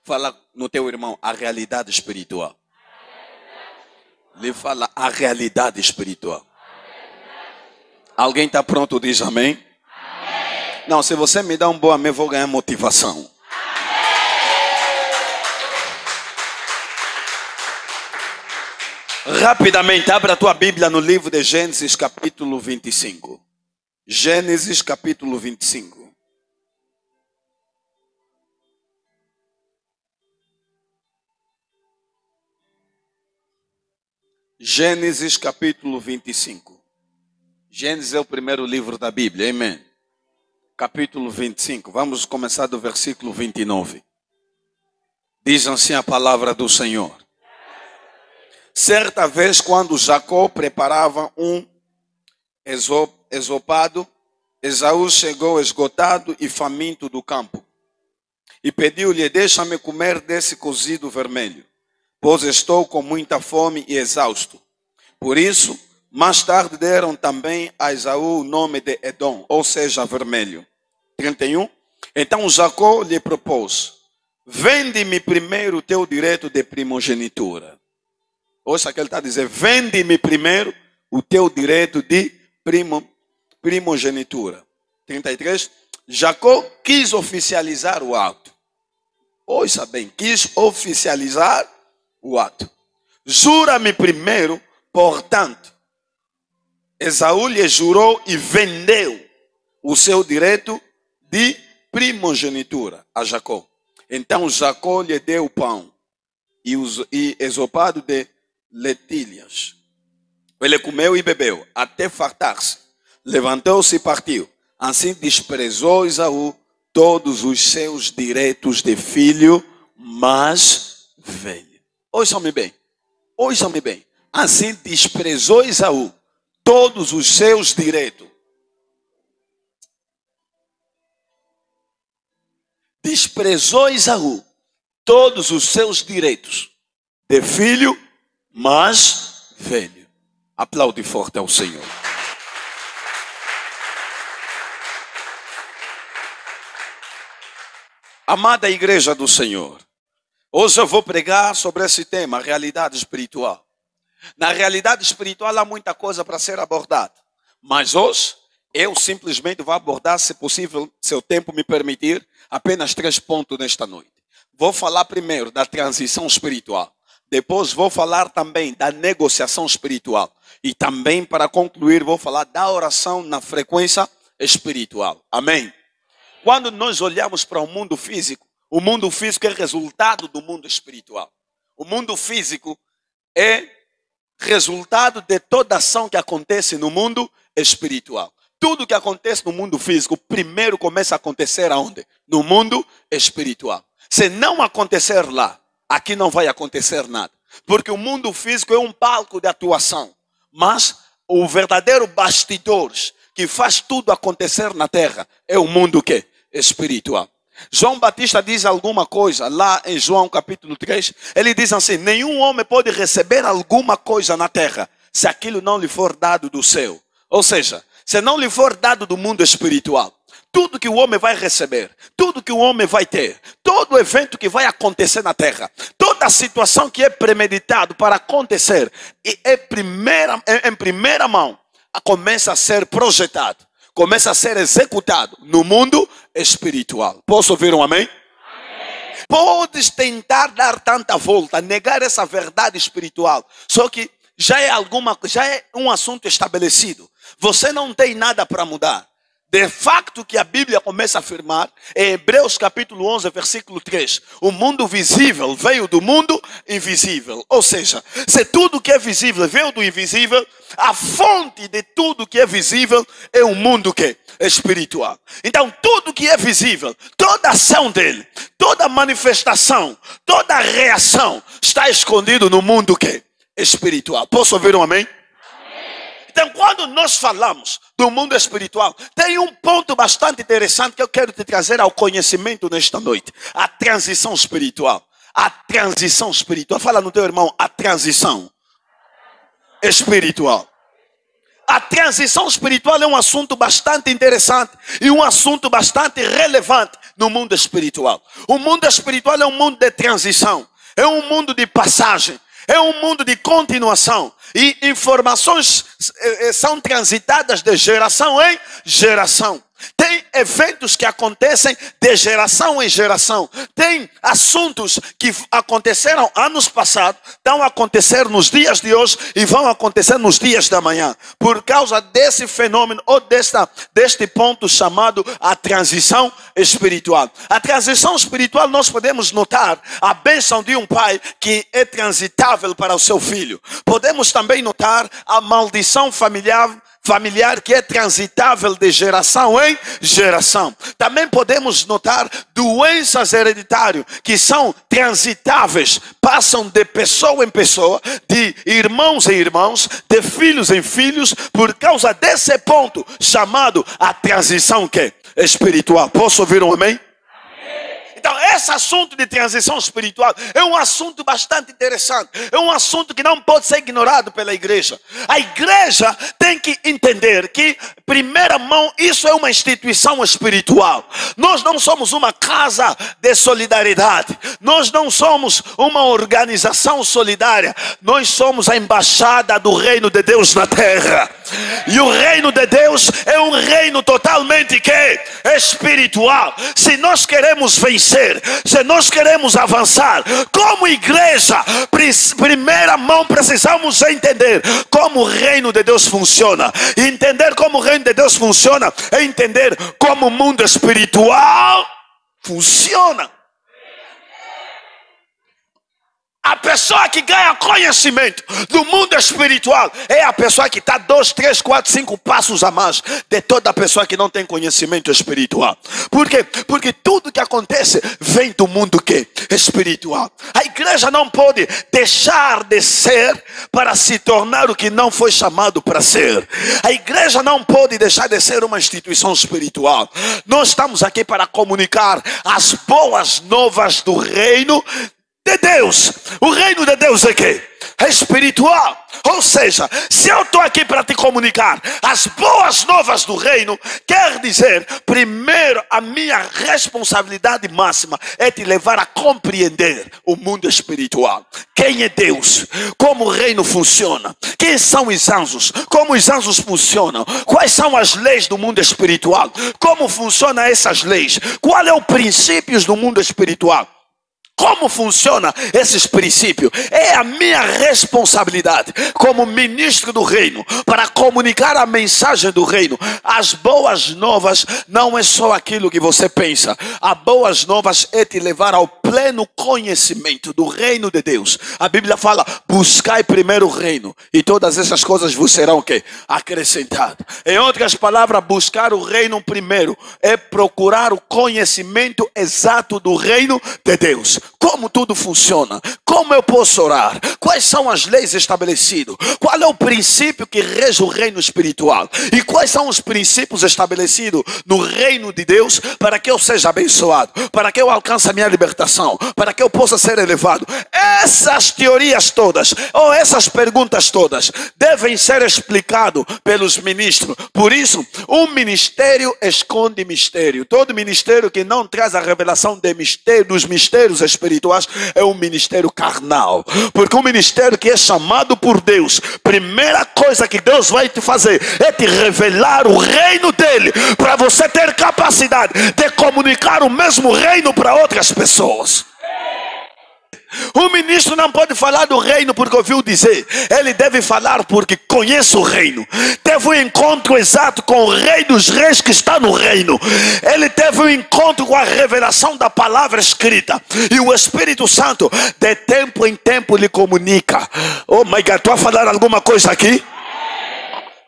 Fala no teu irmão, a realidade espiritual. Lhe fala a realidade espiritual. Alguém está pronto? Diz amém. Não, se você me dá um bom amém, vou ganhar motivação. Rapidamente, abra a tua Bíblia no livro de Gênesis capítulo 25. Gênesis capítulo 25. Gênesis capítulo 25. Gênesis é o primeiro livro da Bíblia, amém? Capítulo 25, vamos começar do versículo 29. Diz assim a palavra do Senhor. Certa vez, quando Jacó preparava um ensopado, Esaú chegou esgotado e faminto do campo. E pediu-lhe, deixa-me comer desse cozido vermelho, pois estou com muita fome e exausto. Por isso, mais tarde deram também a Esaú o nome de Edom, ou seja, vermelho. 31. Então Jacó lhe propôs, vende-me primeiro o teu direito de primogenitura. Ouça que ele está dizendo, vende-me primeiro o teu direito de primogenitura. 33. Jacó quis oficializar o ato. Ouça bem, quis oficializar o ato. Jura-me primeiro, portanto. Esaú lhe jurou e vendeu o seu direito de primogenitura a Jacó. Então Jacó lhe deu o pão e ensopado de lentilhas. Ele comeu e bebeu até fartar-se. Levantou-se e partiu. Assim desprezou Esaú todos os seus direitos de filho mais velho. Ouçam-me bem. Ouçam-me bem. Assim desprezou Esaú todos os seus direitos. Desprezou Esaú todos os seus direitos de filho mais velho. Aplaude forte ao Senhor. Amada igreja do Senhor, hoje eu vou pregar sobre esse tema, realidade espiritual. Na realidade espiritual há muita coisa para ser abordada, mas hoje eu simplesmente vou abordar, se possível, se o tempo me permitir, apenas 3 pontos nesta noite. Vou falar primeiro da transição espiritual, depois vou falar também da negociação espiritual e também, para concluir, vou falar da oração na frequência espiritual. Amém? Quando nós olhamos para o mundo físico é resultado do mundo espiritual. O mundo físico é resultado de toda ação que acontece no mundo espiritual. Tudo que acontece no mundo físico, primeiro começa a acontecer aonde? No mundo espiritual. Se não acontecer lá, aqui não vai acontecer nada. Porque o mundo físico é um palco de atuação. Mas o verdadeiro bastidor que faz tudo acontecer na terra é o mundo que? Espiritual. João Batista diz alguma coisa lá em João capítulo 3. Ele diz assim, nenhum homem pode receber alguma coisa na terra se aquilo não lhe for dado do céu. Ou seja, se não lhe for dado do mundo espiritual, tudo que o homem vai receber, tudo que o homem vai ter, todo evento que vai acontecer na terra, toda situação que é premeditado para acontecer, em primeira mão, começa a ser projetado, começa a ser executado no mundo espiritual. Posso ouvir um amém? Amém? Podes tentar dar tanta volta, negar essa verdade espiritual, só que já é um assunto estabelecido. Você não tem nada para mudar. De facto que a Bíblia começa a afirmar, em Hebreus capítulo 11, versículo 3, o mundo visível veio do mundo invisível. Ou seja, se tudo que é visível veio do invisível, a fonte de tudo que é visível é um mundo que é espiritual. Então tudo que é visível, toda ação dele, toda manifestação, toda reação está escondido no mundo que é espiritual. Posso ouvir um amém? Então, quando nós falamos do mundo espiritual, tem um ponto bastante interessante que eu quero te trazer ao conhecimento nesta noite. A transição espiritual. A transição espiritual. Fala no teu irmão, a transição espiritual. A transição espiritual é um assunto bastante interessante e um assunto bastante relevante no mundo espiritual. O mundo espiritual é um mundo de transição, é um mundo de passagem, é um mundo de continuação. E informações são transitadas de geração em geração. Tem eventos que acontecem de geração em geração. Tem assuntos que aconteceram anos passados, estão a acontecer nos dias de hoje e vão acontecer nos dias da manhã. Por causa desse fenômeno ou deste ponto chamado a transição espiritual. A transição espiritual nós podemos notar a bênção de um pai que é transitável para o seu filho. Podemos também notar a maldição familiar que é transitável de geração em geração. Também podemos notar doenças hereditárias que são transitáveis, passam de pessoa em pessoa, de irmãos em irmãos, de filhos em filhos, por causa desse ponto chamado a transição que é espiritual. Posso ouvir um amém? Então, esse assunto de transição espiritual é um assunto bastante interessante. É um assunto que não pode ser ignorado pela igreja. A igreja tem que entender que, primeira mão, isso é uma instituição espiritual. Nós não somos uma casa de solidariedade. Nós não somos uma organização solidária. Nós somos a embaixada do reino de Deus na terra. E o reino de Deus é um reino totalmente espiritual. Se nós queremos vencer, se nós queremos avançar, como igreja, primeira mão precisamos entender como o reino de Deus funciona. E entender como o reino de Deus funciona é entender como o mundo espiritual funciona. A pessoa que ganha conhecimento do mundo espiritual é a pessoa que está 2, 3, 4, 5 passos a mais de toda pessoa que não tem conhecimento espiritual. Por quê? Porque tudo que acontece vem do mundo espiritual. A igreja não pode deixar de ser para se tornar o que não foi chamado para ser. A igreja não pode deixar de ser uma instituição espiritual. Nós estamos aqui para comunicar as boas novas do reino de Deus. O reino de Deus é que? É espiritual. Ou seja, se eu estou aqui para te comunicar as boas novas do reino, quer dizer, primeiro, a minha responsabilidade máxima é te levar a compreender o mundo espiritual. Quem é Deus? Como o reino funciona? Quem são os anjos? Como os anjos funcionam? Quais são as leis do mundo espiritual? Como funcionam essas leis? Qual é o princípios do mundo espiritual? Como funcionam esses princípios? É a minha responsabilidade como ministro do reino para comunicar a mensagem do reino. As boas novas não é só aquilo que você pensa. As boas novas é te levar ao pleno conhecimento do reino de Deus. A Bíblia fala: buscai primeiro o reino e todas essas coisas vos serão acrescentadas. Em outras palavras, buscar o reino primeiro é procurar o conhecimento exato do reino de Deus. Como tudo funciona? Como eu posso orar? Quais são as leis estabelecidas? Qual é o princípio que rege o reino espiritual? E quais são os princípios estabelecidos no reino de Deus para que eu seja abençoado? Para que eu alcance a minha libertação? Para que eu possa ser elevado? Essas teorias todas, ou essas perguntas todas, devem ser explicadas pelos ministros. Por isso, um ministério esconde mistério. Todo ministério que não traz a revelação dos mistérios espirituais é um ministério carnal. Porque um ministério que é chamado por Deus, primeira coisa que Deus vai te fazer é te revelar o reino dele, para você ter capacidade de comunicar o mesmo reino para outras pessoas. O ministro não pode falar do reino porque ouviu dizer. Ele deve falar porque conhece o reino. Teve um encontro exato com o rei dos reis que está no reino. Ele teve um encontro com a revelação da palavra escrita. E o Espírito Santo, de tempo em tempo, lhe comunica. Oh my God, estou a falar alguma coisa aqui?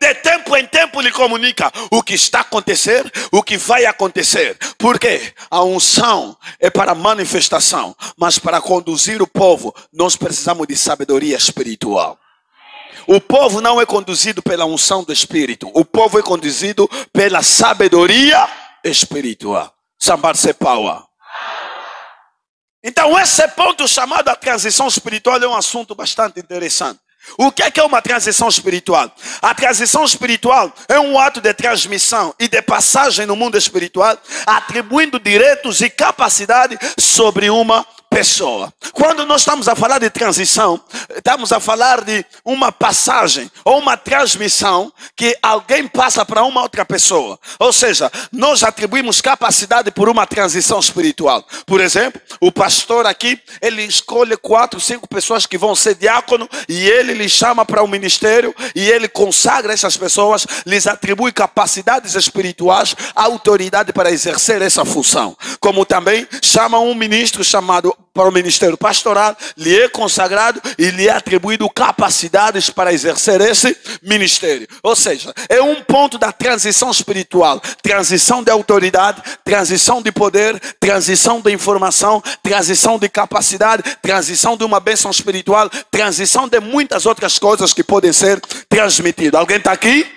De tempo em tempo lhe comunica o que está acontecendo, o que vai acontecer. Porque a unção é para manifestação, mas para conduzir o povo nós precisamos de sabedoria espiritual. O povo não é conduzido pela unção do Espírito, o povo é conduzido pela sabedoria espiritual. Somebody say power. Então esse ponto chamado a transição espiritual é um assunto bastante interessante. O que é uma transição espiritual? A transição espiritual é um ato de transmissão e de passagem no mundo espiritual, atribuindo direitos e capacidade sobre uma pessoa. Quando nós estamos a falar de transição, estamos a falar de uma passagem ou uma transmissão que alguém passa para uma outra pessoa. Ou seja, nós atribuímos capacidade por uma transição espiritual. Por exemplo, o pastor aqui, ele escolhe 4, 5 pessoas que vão ser diácono e ele lhes chama para o ministério e ele consagra essas pessoas, lhes atribui capacidades espirituais, autoridade para exercer essa função. Como também chama um ministro chamado para o ministério pastoral, lhe é consagrado e lhe é atribuído capacidades para exercer esse ministério. Ou seja, é um ponto da transição espiritual, transição de autoridade, transição de poder, transição de informação, transição de capacidade, transição de uma bênção espiritual, transição de muitas outras coisas que podem ser transmitidas. Alguém está aqui?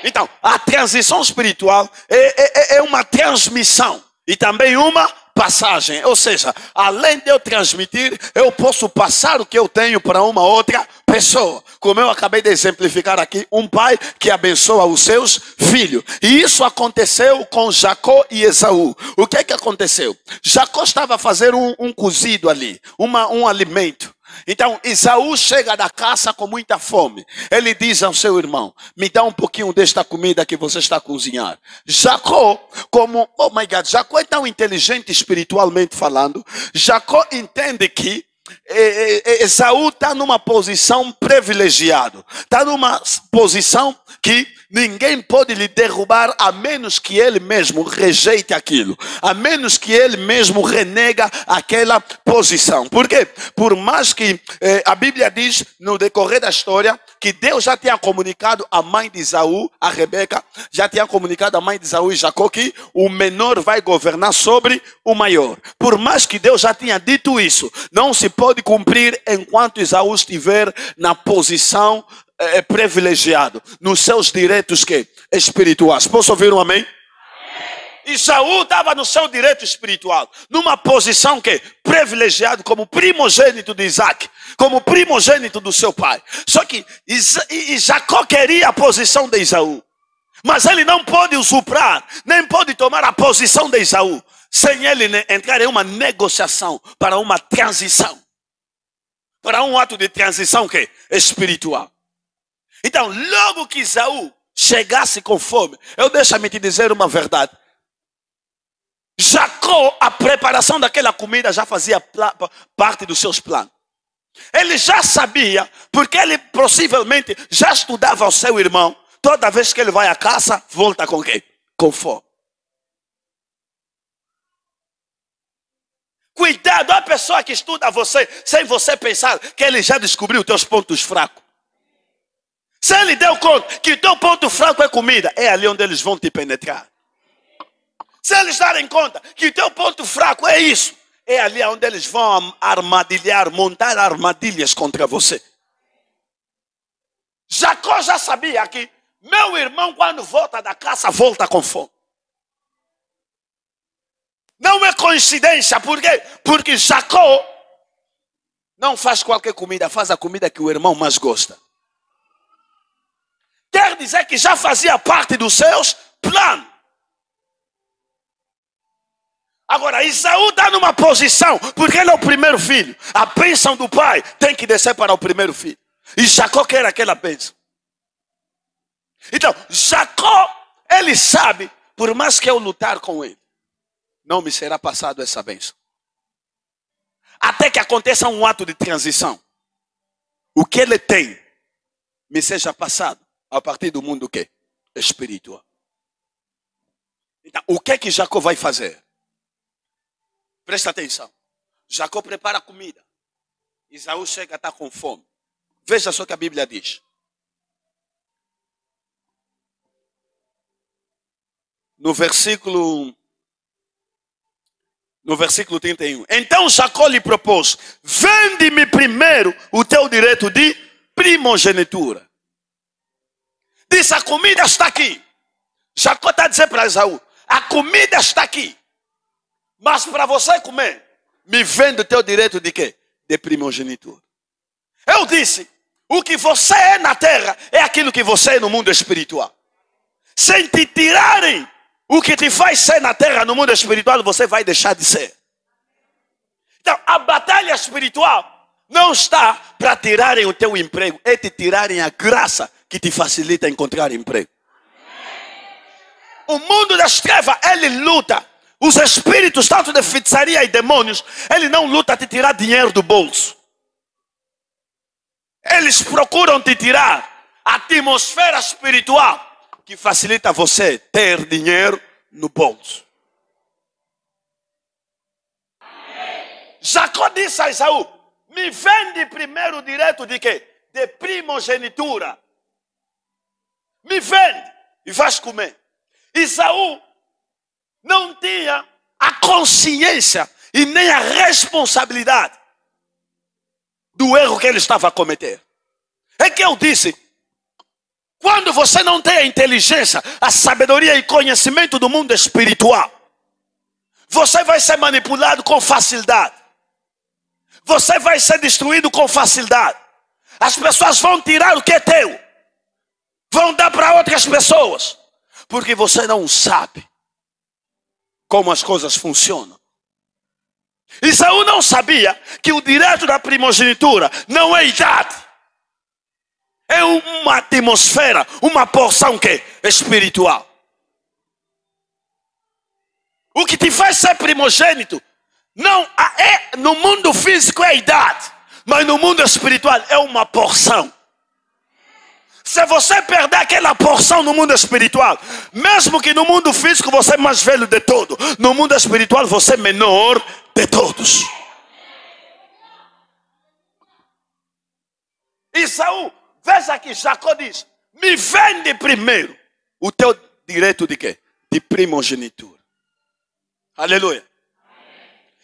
Então, a transição espiritual é uma transmissão e também uma passagem. Ou seja, além de eu transmitir, eu posso passar o que eu tenho para uma outra pessoa. Como eu acabei de exemplificar aqui, um pai que abençoa os seus filhos. E isso aconteceu com Jacó e Esaú. O que é que aconteceu? Jacó estava a fazer um cozido ali, um alimento. Então, Esaú chega da caça com muita fome. Ele diz ao seu irmão, me dá um pouquinho desta comida que você está a cozinhar. Jacó, oh my God, Jacó é tão inteligente espiritualmente falando. Jacó entende que Esaú está numa posição privilegiada. Está numa posição que ninguém pode lhe derrubar a menos que ele mesmo rejeite aquilo. A menos que ele mesmo renega aquela posição. Por quê? Por mais que a Bíblia diz no decorrer da história que Deus já tinha comunicado à mãe de Esaú, a Rebeca, já tinha comunicado à mãe de Esaú e Jacó que o menor vai governar sobre o maior. Por mais que Deus já tinha dito isso, não se pode cumprir enquanto Esaú estiver na posição privilegiado, nos seus direitos espirituais. Posso ouvir um amém? Esaú estava no seu direito espiritual, numa posição privilegiado como primogênito de Isaac, como primogênito do seu pai. Só que Jacó queria a posição de Esaú, mas ele não pode usurpar, nem pode tomar a posição de Esaú, sem ele entrar em uma negociação para uma transição, para um ato de transição espiritual. Então, logo que Esaú chegasse com fome, deixa-me te dizer uma verdade. Jacó, a preparação daquela comida já fazia parte dos seus planos. Ele já sabia, porque ele possivelmente já estudava ao seu irmão. Toda vez que ele vai à caça, volta com quê? Com fome. Cuidado, a pessoa que estuda você, sem você pensar que ele já descobriu os teus pontos fracos. Se ele deu conta que o teu ponto fraco é comida, é ali onde eles vão te penetrar. Se eles darem conta que o teu ponto fraco é isso, é ali onde eles vão armadilhar, montar armadilhas contra você. Jacó já sabia que meu irmão, quando volta da caça, volta com fome. Não é coincidência, por quê? Porque Jacó não faz qualquer comida, faz a comida que o irmão mais gosta. Quer dizer que já fazia parte dos seus planos. Agora, Esaú está numa posição, porque ele é o primeiro filho. A bênção do pai tem que descer para o primeiro filho. E Jacó quer aquela bênção. Então, Jacó, ele sabe, por mais que eu lutar com ele, não me será passado essa bênção. Até que aconteça um ato de transição. O que ele tem, me seja passado a partir do mundo espiritual. Então, o que Jacó vai fazer? Presta atenção. Jacó prepara a comida. Esaú chega a estar com fome. Veja só o que a Bíblia diz. No versículo 31. Então Jacó lhe propôs: vende-me primeiro o teu direito de primogenitura. Disse: a comida está aqui. Jacó está dizendo para Esaú: a comida está aqui. Mas para você comer, me vende o teu direito de quê? De primogenitura. Eu disse: O que você é na terra é aquilo que você é no mundo espiritual. Sem te tirarem o que te faz ser na terra, no mundo espiritual, você vai deixar de ser. Então, a batalha espiritual não está para tirarem o teu emprego, é te tirarem a graça que te facilita encontrar emprego. O mundo das trevas, ele luta. Os espíritos, tanto de feitiçaria e demônios, ele não luta te tirar dinheiro do bolso. Eles procuram te tirar a atmosfera espiritual que facilita você ter dinheiro no bolso. Jacó disse a Esaú: me vende primeiro o direito de quê? De primogenitura. Me vende e vais comer. Esaú não tinha a consciência e nem a responsabilidade do erro que ele estava a cometer. É que eu disse, quando você não tem a inteligência, a sabedoria e conhecimento do mundo espiritual, você vai ser manipulado com facilidade. Você vai ser destruído com facilidade. As pessoas vão tirar o que é teu. Vão dar para outras pessoas. Porque você não sabe como as coisas funcionam. Esaú não sabia que o direito da primogenitura não é idade. É uma atmosfera, uma porção que é espiritual. O que te faz ser primogênito não é no mundo físico é a idade, mas no mundo espiritual é uma porção. Se você perder aquela porção no mundo espiritual, mesmo que no mundo físico você é mais velho de todo, no mundo espiritual você é menor de todos. Esaú, veja que Jacó diz: me vende primeiro o teu direito de quê? De primogenitura. Aleluia.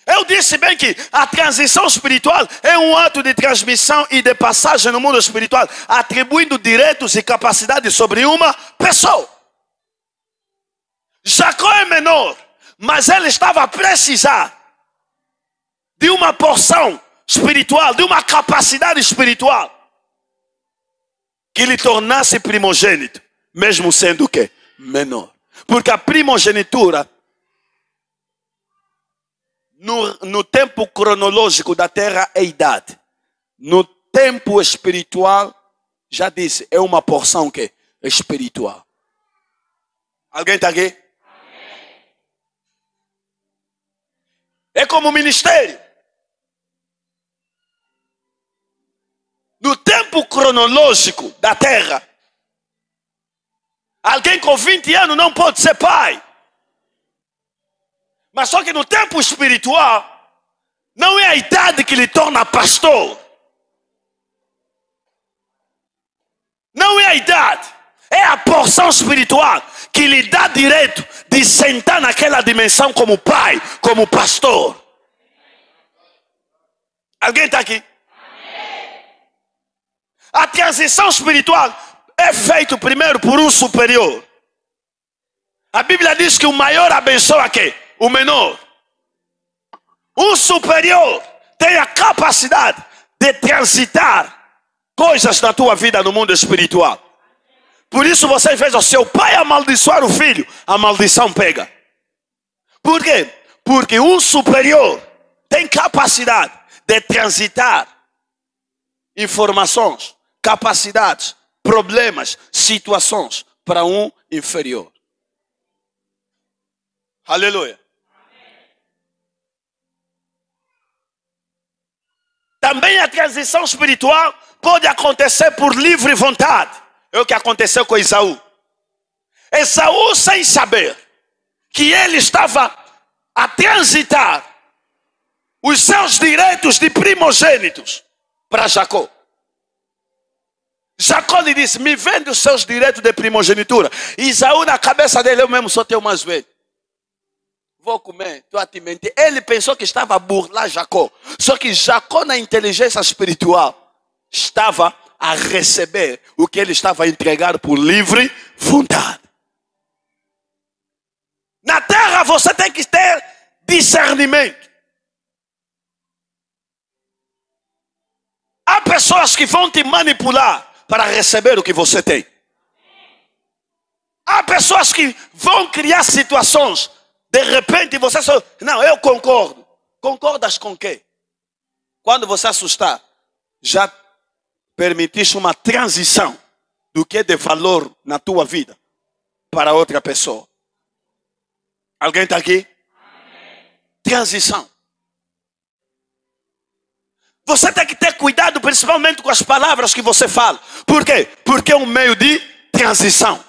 Eu disse bem que a transição espiritual é um ato de transmissão e de passagem no mundo espiritual, atribuindo direitos e capacidades sobre uma pessoa. Jacó é menor, mas ele estava a precisar de uma porção espiritual, de uma capacidade espiritual que lhe tornasse primogênito, mesmo sendo o quê? Menor. Porque a primogenitura, no tempo cronológico da terra, é idade. No tempo espiritual, já disse, é uma porção que é espiritual. Alguém está aqui? É como ministério. No tempo cronológico da terra, alguém com 20 anos não pode ser pai. Mas só que no tempo espiritual, não é a idade que lhe torna pastor. Não é a idade. É a porção espiritual que lhe dá direito de sentar naquela dimensão como pai, como pastor. Alguém está aqui? A transição espiritual é feita primeiro por um superior. A Bíblia diz que o maior abençoa quem? O menor. Um superior tem a capacidade de transitar coisas da tua vida no mundo espiritual. Por isso você vê o seu pai amaldiçoar o filho, a maldição pega. Por quê? Porque um superior tem capacidade de transitar informações, capacidades, problemas, situações para um inferior. Aleluia. Também a transição espiritual pode acontecer por livre vontade. É o que aconteceu com Esaú. Esaú, sem saber que ele estava a transitar os seus direitos de primogênitos para Jacó. Jacó lhe disse: me vende os seus direitos de primogenitura. Esaú, na cabeça dele: eu mesmo sou teu mais velho. Vou comer, estou a te mentir. Ele pensou que estava a burlar Jacó. Só que Jacó, na inteligência espiritual, estava a receber o que ele estava a entregar por livre vontade. Na terra você tem que ter discernimento. Há pessoas que vão te manipular para receber o que você tem. Há pessoas que vão criar situações. De repente você só... Não, eu concordo. Concordas com quê? Quando você assustar, já permitiste uma transição do que é de valor na tua vida para outra pessoa. Alguém está aqui? Transição. Você tem que ter cuidado, principalmente com as palavras que você fala. Por quê? Porque é um meio de transição.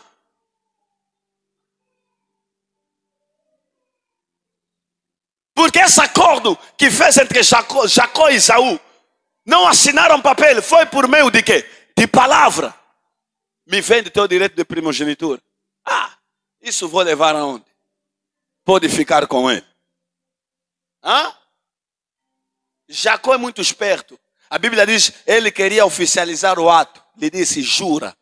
Porque esse acordo que fez entre Jacó e Esaú, não assinaram papel, foi por meio de quê? De palavra. Me vende teu direito de primogenitura. Ah, isso vou levar aonde? Pode ficar com ele. Hã? Jacó é muito esperto. A Bíblia diz, ele queria oficializar o ato. Ele disse, jura.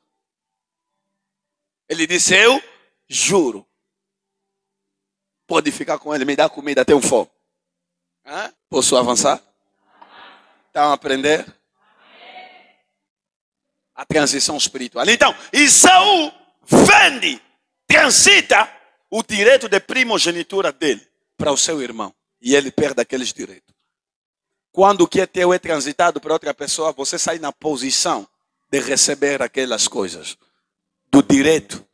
Ele disse, eu juro. Pode ficar com ele, me dá comida, tenho fome. Hã? Posso avançar? Estão a aprender? A transição espiritual. Então, Esaú vende, transita o direito de primogenitura dele para o seu irmão. E ele perde aqueles direitos. Quando o que é teu é transitado para outra pessoa, você sai na posição de receber aquelas coisas. Do direito.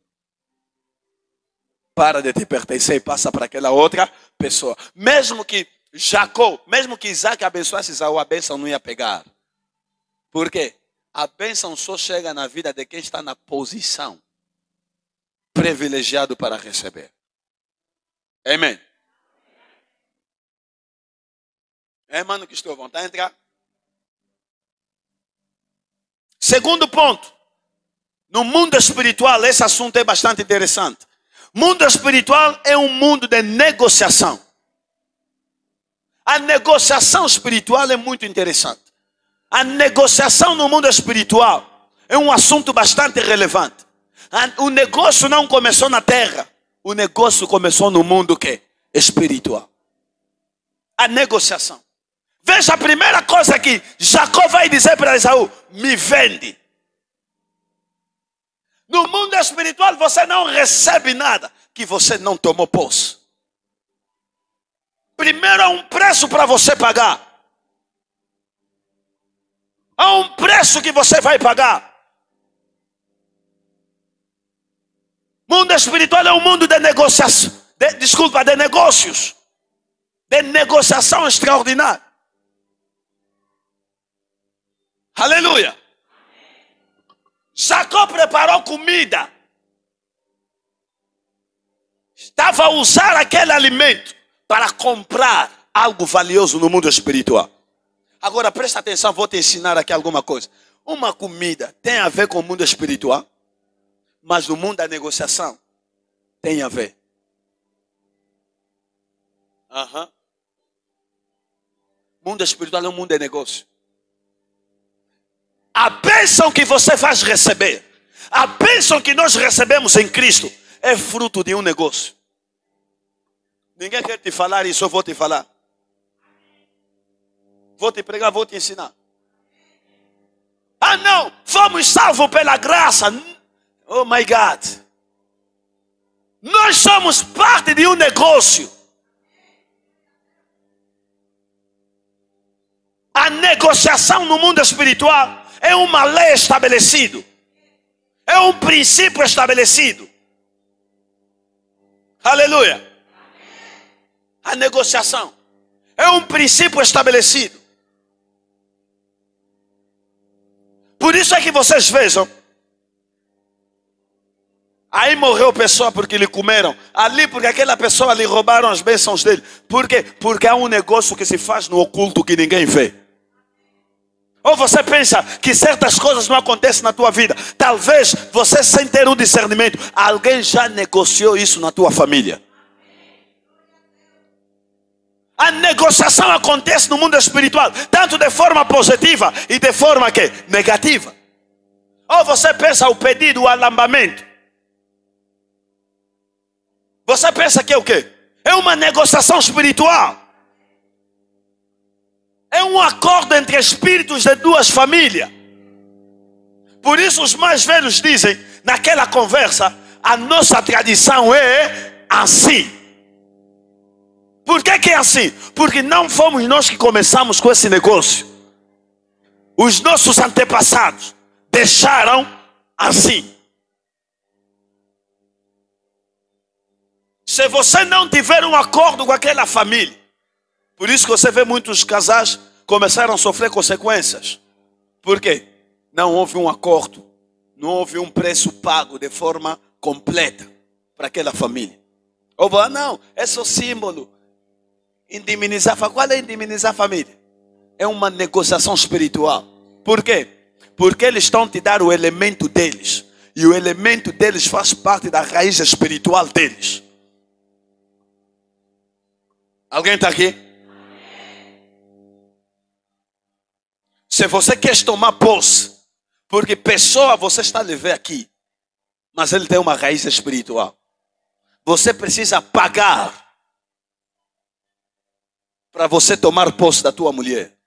Para de te pertencer e passa para aquela outra pessoa. Mesmo que Jacó, mesmo que Isaac abençoasse Esaú, a bênção não ia pegar. Por quê? A bênção só chega na vida de quem está na posição privilegiado para receber. Amém. É, mano, que estou vontade de entrar. Segundo ponto. No mundo espiritual, esse assunto é bastante interessante. Mundo espiritual é um mundo de negociação. A negociação espiritual é muito interessante. A negociação no mundo espiritual é um assunto bastante relevante. O negócio não começou na terra. O negócio começou no mundo que? Espiritual. A negociação. Veja a primeira coisa que Jacó vai dizer para Esaú. Me vende. No mundo espiritual você não recebe nada que você não tomou posse. Primeiro há um preço para você pagar. Há um preço que você vai pagar. Mundo espiritual é um mundo de negociação. De negócios. De negociação extraordinária. Aleluia. Jacó preparou comida. Estava a usar aquele alimento para comprar algo valioso no mundo espiritual. Agora presta atenção, vou te ensinar aqui alguma coisa. Uma comida tem a ver com o mundo espiritual, mas no mundo da negociação tem a ver. Mundo espiritual é um mundo de negócio. A bênção que você vai receber, a bênção que nós recebemos em Cristo, é fruto de um negócio. Ninguém quer te falar isso, eu vou te falar. Vou te pregar, vou te ensinar. Ah não, fomos salvos pela graça. Oh my God. Nós somos parte de um negócio. A negociação no mundo espiritual é uma lei estabelecida. É um princípio estabelecido. Aleluia. A negociação é um princípio estabelecido. Por isso é que vocês vejam. Aí morreu pessoa porque lhe comeram. Ali porque aquela pessoa lhe roubaram as bênçãos dele. Por quê? Porque há um negócio que se faz no oculto que ninguém vê. Ou você pensa que certas coisas não acontecem na tua vida. Talvez você, sem ter um discernimento, alguém já negociou isso na tua família. A negociação acontece no mundo espiritual, tanto de forma positiva e de forma que? Negativa. Ou você pensa o pedido, o alambamento. Você pensa que é o quê? É uma negociação espiritual. É um acordo entre espíritos de duas famílias. Por isso os mais velhos dizem, naquela conversa, a nossa tradição é assim. Por que é assim? Porque não fomos nós que começamos com esse negócio. Os nossos antepassados deixaram assim. Se você não tiver um acordo com aquela família, por isso que você vê muitos casais começaram a sofrer consequências. Por quê? Não houve um acordo, não houve um preço pago de forma completa para aquela família. Ou não, é só símbolo. Indemnizar, qual é indemnizar a família? É uma negociação espiritual. Por quê? Porque eles estão te dar o elemento deles. E o elemento deles faz parte da raiz espiritual deles. Alguém está aqui? Se você quer tomar posse, porque pessoa você está a ver aqui, mas ele tem uma raiz espiritual. Você precisa pagar para você tomar posse da tua mulher.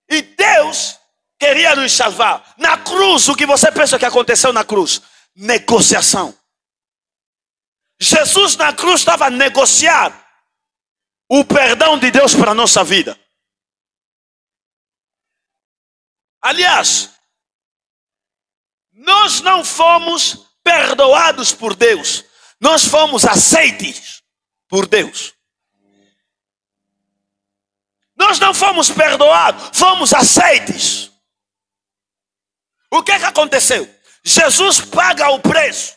E Deus queria nos salvar. Na cruz, o que você pensa que aconteceu na cruz? Negociação. Jesus na cruz estava a negociar o perdão de Deus para a nossa vida. Aliás, nós não fomos perdoados por Deus. Nós fomos aceites por Deus. Nós não fomos perdoados, fomos aceites. O que aconteceu? Jesus paga o preço.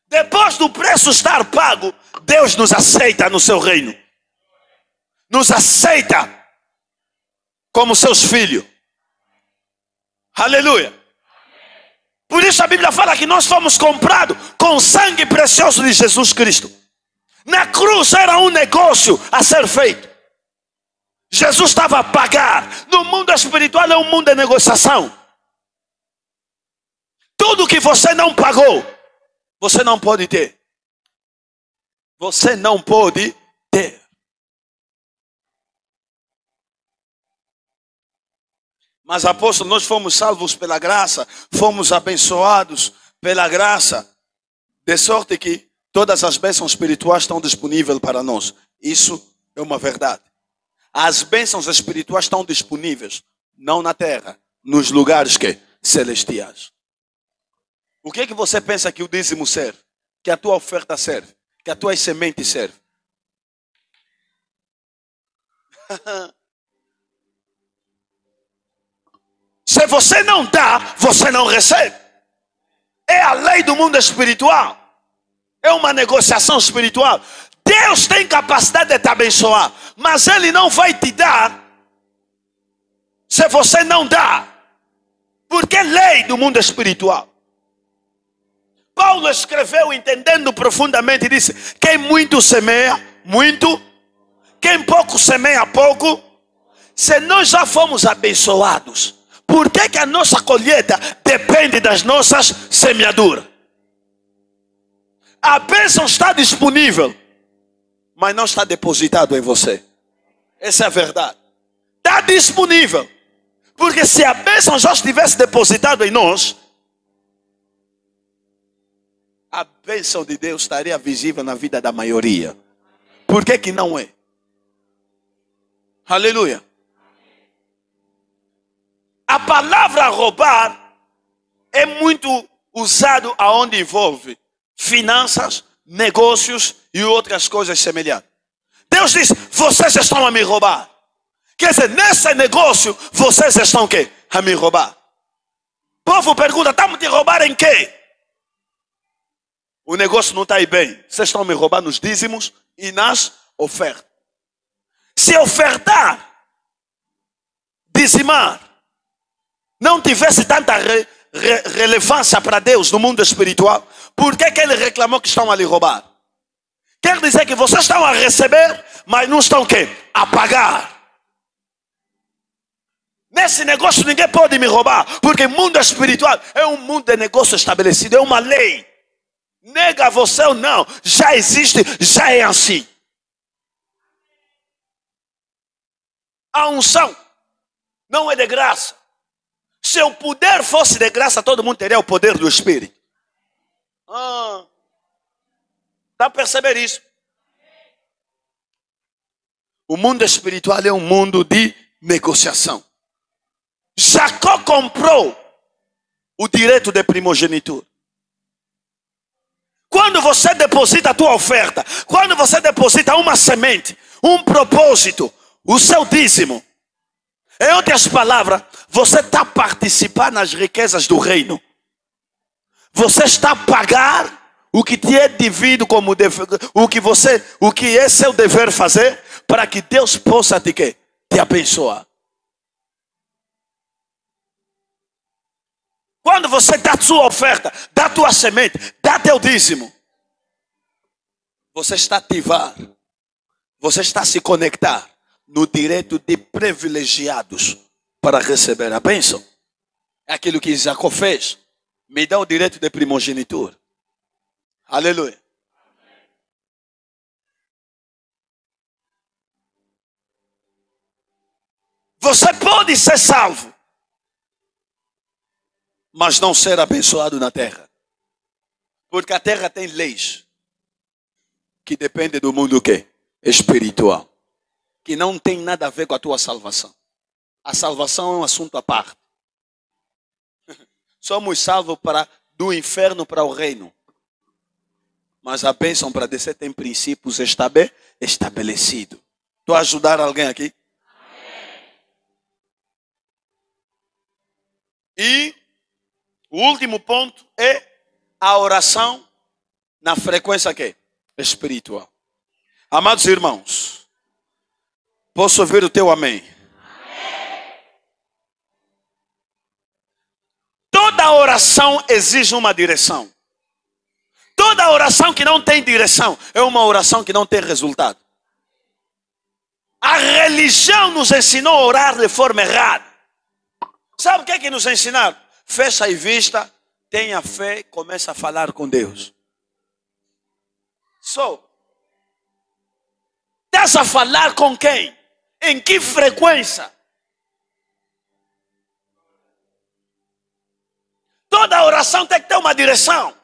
Depois do preço estar pago, Deus nos aceita no seu reino. Nos aceita como seus filhos. Aleluia. Por isso a Bíblia fala que nós fomos comprados com o sangue precioso de Jesus Cristo. Na cruz era um negócio a ser feito. Jesus estava a pagar. No mundo espiritual é um mundo de negociação. Tudo que você não pagou, você não pode ter. Você não pode ter. Mas apóstolo, nós fomos salvos pela graça, fomos abençoados pela graça, de sorte que todas as bênçãos espirituais estão disponíveis para nós. Isso é uma verdade. As bênçãos espirituais estão disponíveis, não na terra, nos lugares celestiais. O que você pensa que o dízimo serve? Que a tua oferta serve? Que a tua semente serve? Se você não dá, você não recebe. É a lei do mundo espiritual. É uma negociação espiritual. Deus tem capacidade de te abençoar, mas Ele não vai te dar se você não dá. Porque é lei do mundo espiritual. Paulo escreveu entendendo profundamente e disse: quem muito semeia, muito. Quem pouco semeia, pouco. Se nós já fomos abençoados, por que a nossa colheita depende das nossas semeaduras? A bênção está disponível, mas não está depositado em você. Essa é a verdade. Está disponível. Porque se a bênção já estivesse depositada em nós, a bênção de Deus estaria visível na vida da maioria. Por que não é? Aleluia. A palavra roubar é muito usado aonde envolve finanças, negócios e outras coisas semelhantes. Deus diz: vocês estão a me roubar. Quer dizer, nesse negócio, vocês estão o quê? A me roubar. O povo pergunta: estamos te roubar em quê? O negócio não está aí bem. Vocês estão a me roubar nos dízimos e nas ofertas. Se ofertar, dizimar, não tivesse tanta relevância para Deus no mundo espiritual, por que Ele reclamou que estão a lhe roubar? Quer dizer que vocês estão a receber, mas não estão o quê? A pagar. Nesse negócio ninguém pode me roubar, porque o mundo espiritual é um mundo de negócio estabelecido, é uma lei. Nega você ou não, já existe, já é assim. A unção não é de graça. Se o poder fosse de graça, todo mundo teria o poder do Espírito. Dá para perceber isso? O mundo espiritual é um mundo de negociação. Jacó comprou o direito de primogenitura. Quando você deposita a tua oferta, quando você deposita uma semente, um propósito, o seu dízimo, em outras palavras, você está a participar nas riquezas do reino. Você está a pagar o que te é devido como o que é seu dever fazer para que Deus possa te abençoar. Quando você dá a sua oferta, dá a tua semente, dá teu dízimo, você está a ativar, você está a se conectar no direito de privilegiados para receber a bênção. É aquilo que Jacó fez. Me dá o direito de primogenitura. Aleluia. Você pode ser salvo, mas não ser abençoado na terra. Porque a terra tem leis que dependem do mundo espiritual. Que não tem nada a ver com a tua salvação. A salvação é um assunto à parte. Somos salvos do inferno para o reino. Mas a bênção para descer tem princípios estabelecidos. Estou a ajudar alguém aqui? E o último ponto é a oração na frequência espiritual. Amados irmãos, posso ouvir o teu amém? Toda oração exige uma direção. Toda oração que não tem direção é uma oração que não tem resultado. A religião nos ensinou a orar de forma errada. Sabe o que é que nos ensinaram? Fecha e vista, tenha fé, começa a falar com Deus. Estás a falar com quem? Em que frequência? Toda oração tem que ter uma direção.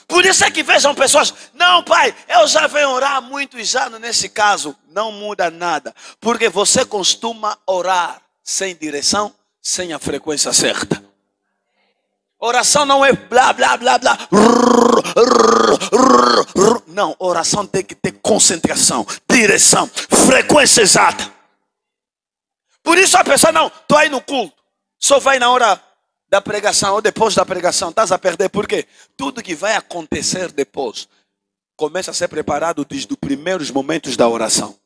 Por isso é que vejam pessoas, não pai, eu já venho orar há muitos anos nesse caso. Não muda nada. Porque você costuma orar sem direção, sem a frequência certa. Oração não é blá, blá, blá, blá. Não, oração tem que ter concentração, direção, frequência exata. Por isso a pessoa, não, estou aí no culto. Só vai na hora da pregação ou depois da pregação. Estás a perder. Por quê? Tudo que vai acontecer depois começa a ser preparado desde os primeiros momentos da oração.